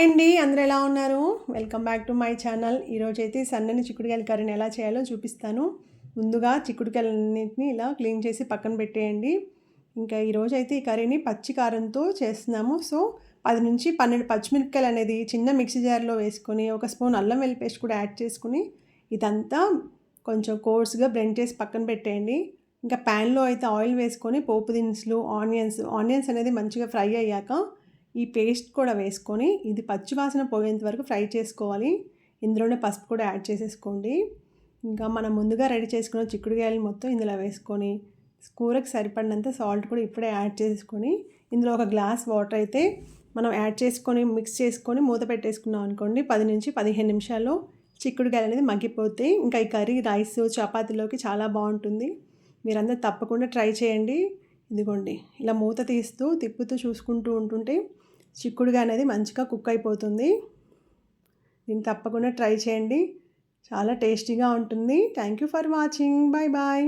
అండి. అందరూ ఎలా ఉన్నారు? Welcome back to my channel. ఈరోజైతే సన్నని చిక్కుడుకాయల కర్రీని ఎలా చేయాలో చూపిస్తాను. ముందుగా చిక్కుడుకాయలన్నిటిని ఇలా క్లీన్ చేసి పక్కన పెట్టేయండి. ఇంకా ఈరోజైతే ఈ కర్రీని పచ్చి కారంతో చేస్తున్నాము. సో 10-12 పచ్చిమిరపకాయలు అనేది చిన్న మిక్సీ జార్లో వేసుకొని, ఒక స్పూన్ అల్లం వెల్లుల్లి పేస్ట్ కూడా యాడ్ చేసుకుని, ఇదంతా కొంచెం కోర్స్గా బ్లెండ్ చేసి పక్కన పెట్టేయండి. ఇంకా ప్యాన్లో అయితే ఆయిల్ వేసుకొని పోపు దినుసులు, ఆనియన్స్ అనేది మంచిగా ఫ్రై అయ్యాక ఈ పేస్ట్ కూడా వేసుకొని ఇది పచ్చి వాసన పోయేంత వరకు ఫ్రై చేసుకోవాలి. ఇందులోనే పసుపు కూడా యాడ్ చేసేసుకోండి. ఇంకా మనం ముందుగా రెడీ చేసుకున్న చిక్కుడుకాయలు మొత్తం ఇందులో వేసుకొని కూరకు సరిపడినంత సాల్ట్ కూడా ఇప్పుడే యాడ్ చేసుకొని ఇందులో ఒక గ్లాస్ వాటర్ అయితే మనం యాడ్ చేసుకొని మిక్స్ చేసుకొని మూత పెట్టేసుకున్నాం అనుకోండి 10-15 నిమిషాల్లో చిక్కుడుకాయలు అనేది మగ్గిపోతాయి. ఇంకా ఈ కర్రీ రైస్ చపాతీలోకి చాలా బాగుంటుంది. మీరందరూ తప్పకుండా ట్రై చేయండి. ఇదిగోండి ఇలా మూత తీస్తూ తిప్పుతూ చూసుకుంటూ ఉంటుంటే చిక్కుడుగా అనేది మంచిగా కుక్ అయిపోతుంది. దీన్ని తప్పకుండా ట్రై చేయండి. చాలా టేస్టీగా ఉంటుంది. Thank you for watching. Bye bye.